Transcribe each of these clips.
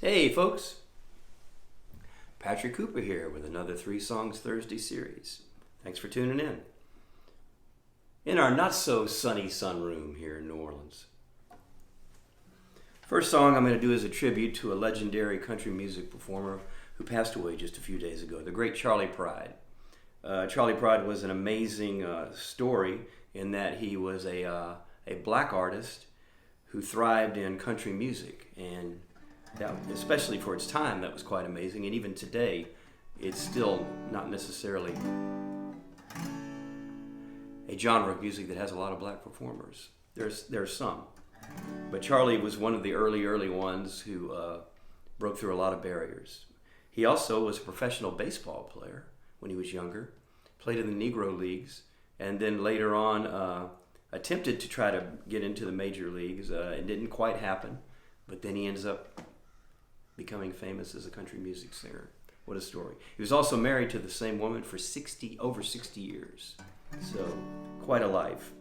Hey folks, Patrick Cooper here with another Three Songs Thursday series. Thanks for tuning in. In our not so sunny sunroom here in New Orleans. First song I'm going to do is a tribute to a legendary country music performer who passed away just a few days ago, the great Charley Pride. Charley Pride was an amazing story in that he was a black artist who thrived in country music, and that, especially for its time, that was quite amazing. And even today, it's still not necessarily a genre of music that has a lot of black performers. There's some, but Charley was one of the early ones who broke through a lot of barriers. He also was a professional baseball player when he was younger, played in the Negro Leagues, and then later on attempted to try to get into the major leagues. It didn't quite happen, but then he ends up becoming famous as a country music singer. What a story. He was also married to the same woman for over 60 years. So, quite a life.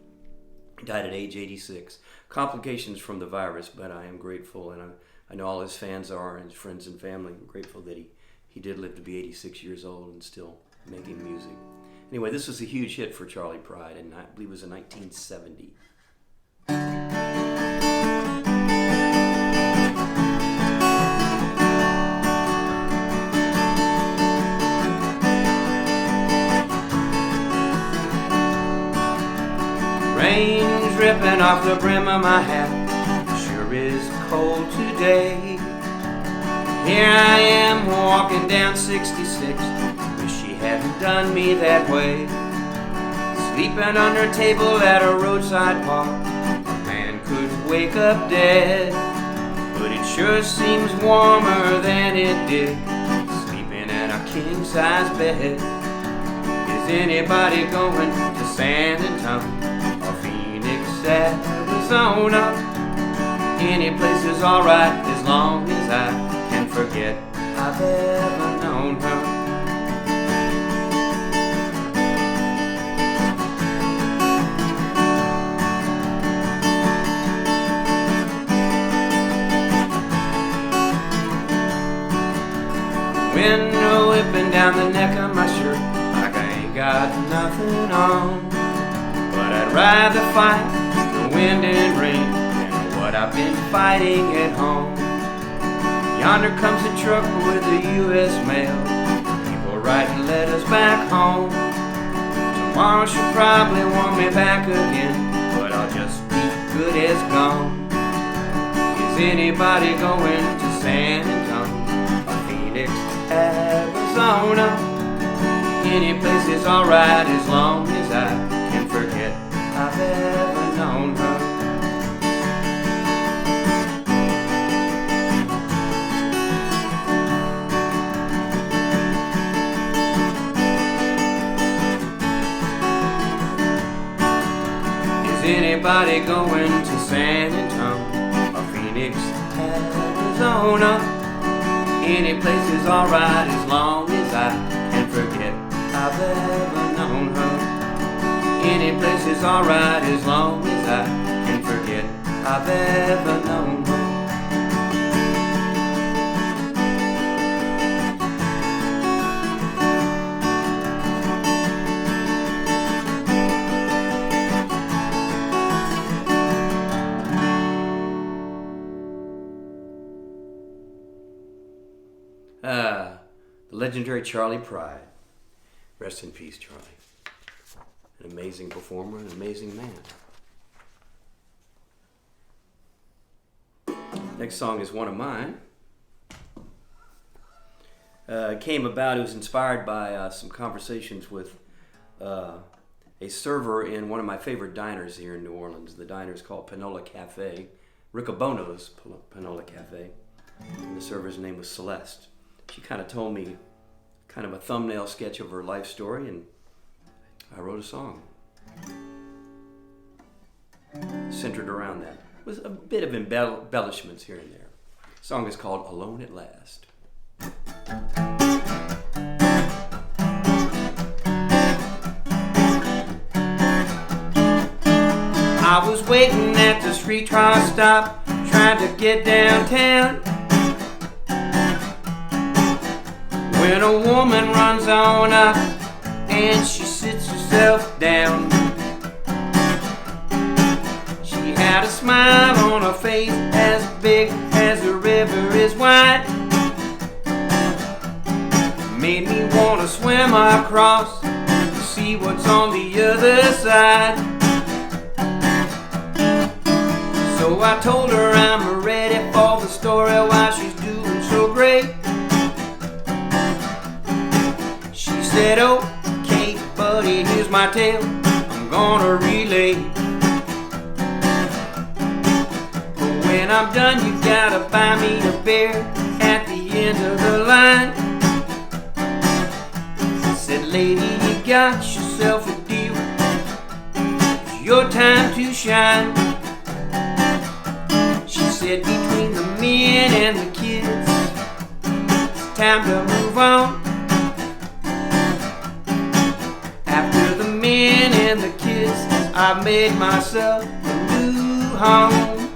He died at age 86. Complications from the virus, but I am grateful, and I know all his fans are, and his friends and family. I'm grateful that he did live to be 86 years old and still making music. Anyway, this was a huge hit for Charley Pride, and I believe it was in 1970. Rain's dripping off the brim of my hat. Sure is cold today. Here I am walking down 66. Wish she hadn't done me that way. Sleeping under a table at a roadside park. A man could wake up dead, but it sure seems warmer than it did sleeping in a king-size bed. Is anybody going to San Antonio? Arizona? Any place is alright as long as I can forget I've ever known her. Wind whipping down the neck of my shirt like I ain't got nothing on, but I'd rather fight the wind and rain than what I've been fighting at home. Yonder comes a truck with the U.S. mail, people writing letters back home. Tomorrow she'll probably want me back again, but I'll just be good as gone. Is anybody going to San Antonio or Phoenix, Arizona? Any place is alright as long as I can forget I've ever known her. Is anybody going to San Antonio or Phoenix, Arizona? Any place is alright as long as I can forget I've ever known her. Any place is alright as long as I can forget I've ever known her. The legendary Charley Pride. Rest in peace, Charley. An amazing performer, an amazing man. Next song is one of mine. It came about, it was inspired by some conversations with a server in one of my favorite diners here in New Orleans. The diner is called Panola Cafe, Riccobono's Panola Cafe. And the server's name was Celeste. She kind of told me kind of a thumbnail sketch of her life story, and I wrote a song centered around that. With a bit of embellishments here and there. The song is called Alone at Last. I was waiting at the streetcar stop, trying to get downtown. When a woman runs on up and she sits herself down, she had a smile on her face as big as the river is wide. Made me want to swim across to see what's on the other side. So I told her I'm ready for the story while she's doing so great. She said, okay, buddy, here's my tale, I'm gonna relate. But when I'm done, you gotta buy me a beer at the end of the line. Said, lady, you got yourself a deal, it's your time to shine. She said, between the men and the kids, it's time to move on. After the men and the kids, I made myself a new home.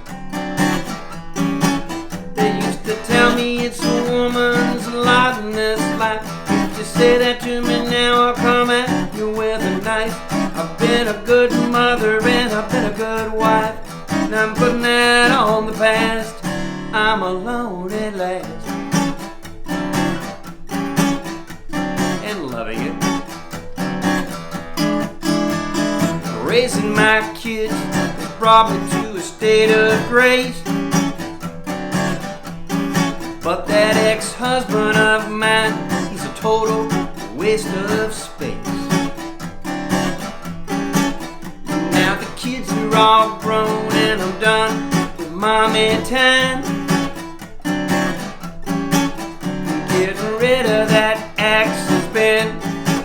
They used to tell me it's a woman's lot in this life. If you say that to me now, I'll come at you with a knife. I've been a good mother and I've been a good wife, and I'm putting that on the past. I'm alone at last, and loving it. Raising my kids has brought me to a state of grace. But that ex-husband of mine, he's a total waste of space. Now the kids are all grown and I'm done with mommy time. Getting rid of that axe has been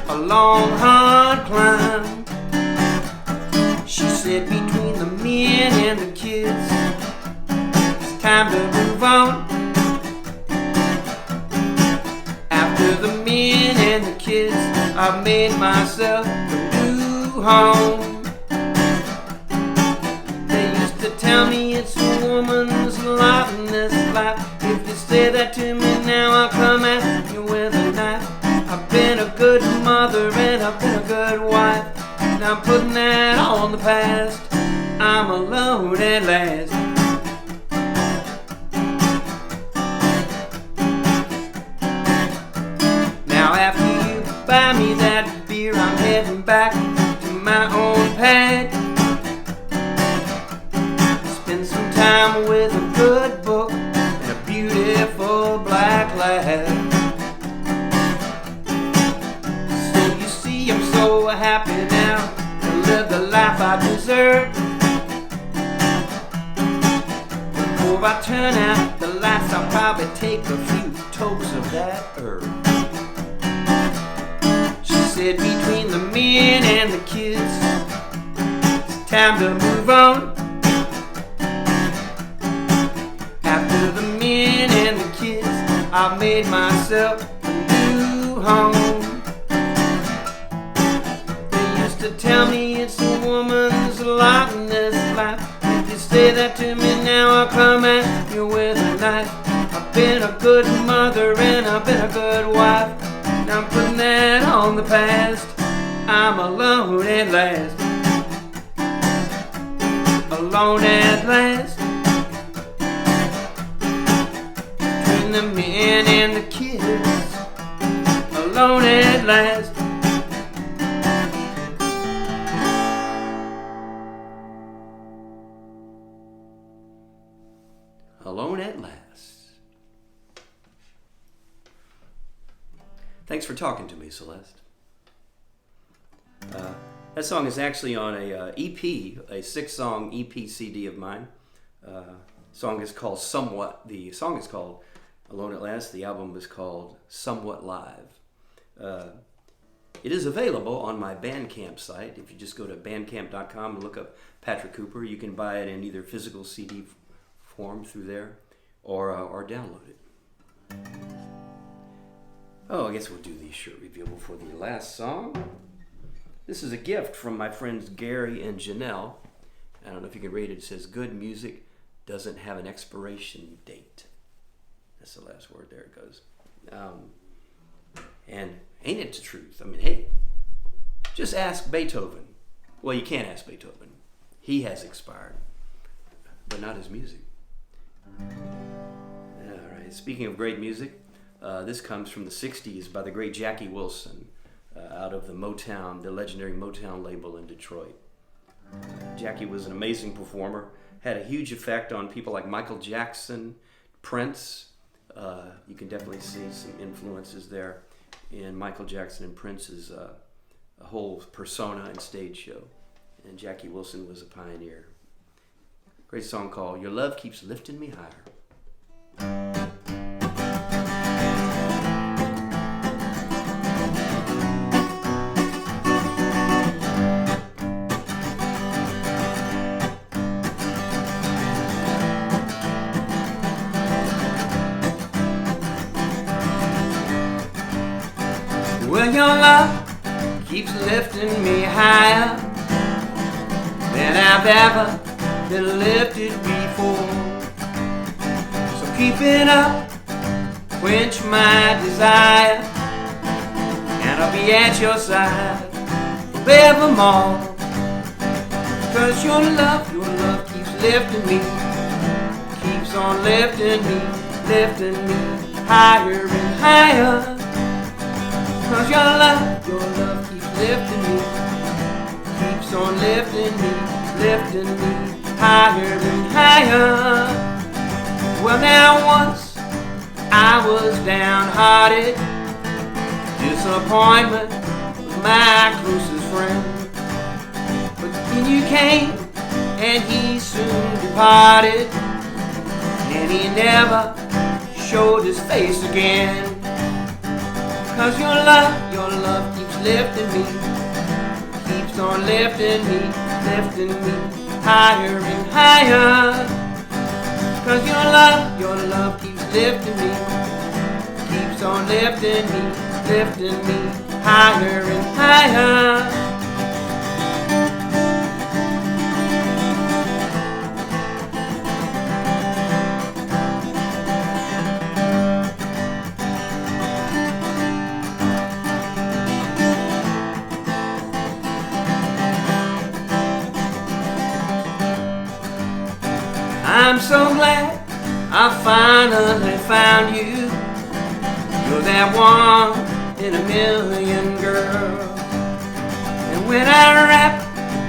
a long, hard climb. She said, between the men and the kids, it's time to move on. After the men and the kids, I've made myself a new home. They used to tell me it's a woman's lot in this life. If you say that to me now, I'll come at you with a knife. I've been a good mother and I've been a good wife, and I'm putting that on the past. I'm alone at last. Now after you buy me that beer, I'm heading back to my own pad. Spend some time with a good book and a beautiful black lad. So you see, I'm so happy now to live the life I deserve. Before I turn out the lights, I'll probably take a few toques of that herb. She said, between the men and the kids, it's time to move on. After the men and the kids, I made myself a new home. They used to tell me it's a woman's lot in this life. If you say that to me now, I'll come at you with a knife. I've been a good mother and I've been a good wife, and I'm putting that on the past. I'm alone at last. Alone at last. Between the men and the kids, alone at last. Alone at last. Thanks for talking to me, Celeste. That song is actually on a EP, a 6-song EP CD of mine. The song is called Alone at Last. The album is called Somewhat Live. It is available on my Bandcamp site. If you just go to bandcamp.com and look up Patrick Cooper, you can buy it in either physical CD form through there or download it. Oh, I guess we'll do the shirt reveal for the last song. This is a gift from my friends Gary and Janelle. I don't know if you can read it. It says, good music doesn't have an expiration date. That's the last word. There it goes. And ain't it the truth? I mean, hey, just ask Beethoven. Well, you can't ask Beethoven. He has expired, but not his music. All right, speaking of great music, this comes from the 60s by the great Jackie Wilson out of the legendary Motown label in Detroit. Jackie was an amazing performer, had a huge effect on people like Michael Jackson, Prince. You can definitely see some influences there in Michael Jackson and Prince's a whole persona and stage show. And Jackie Wilson was a pioneer. Great song called Your Love Keeps Lifting Me Higher. Well, your love keeps lifting me higher than I've ever been lifted before. So keep it up, quench my desire, and I'll be at your side forevermore. 'Cause your love keeps lifting me, keeps on lifting me higher and higher. 'Cause your love keeps lifting me, keeps on lifting me higher and higher. Well, now once I was downhearted, disappointment was my closest friend. But then you came and he soon departed, and he never showed his face again. 'Cause your love keeps lifting me, keeps on lifting me higher and higher. 'Cause your love keeps lifting me, keeps on lifting me higher and higher. I'm so glad I finally found you. You're that one in a million, girl. And when I wrap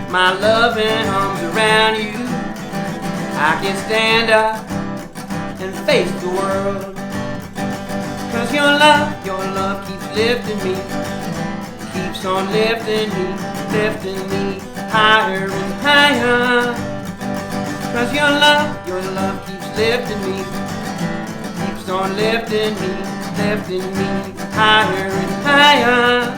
my loving arms around you, I can stand up and face the world. 'Cause your love keeps lifting me, keeps on lifting me higher and higher. 'Cause your love keeps lifting me, keeps on lifting me higher and higher.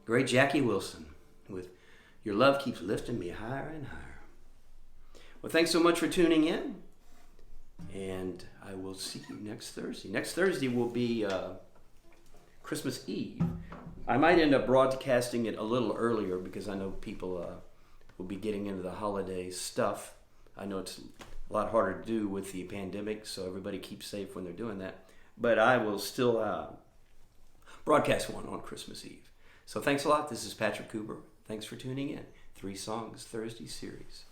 Great Jackie Wilson with Your Love Keeps Lifting Me Higher and Higher. Well, thanks so much for tuning in, and I will see you next Thursday. Next Thursday will be Christmas Eve. I might end up broadcasting it a little earlier because I know people will be getting into the holiday stuff. I know it's a lot harder to do with the pandemic, so everybody keeps safe when they're doing that. But I will still broadcast one on Christmas Eve. So thanks a lot. This is Patrick Cooper. Thanks for tuning in. 3 Songs Thursday series.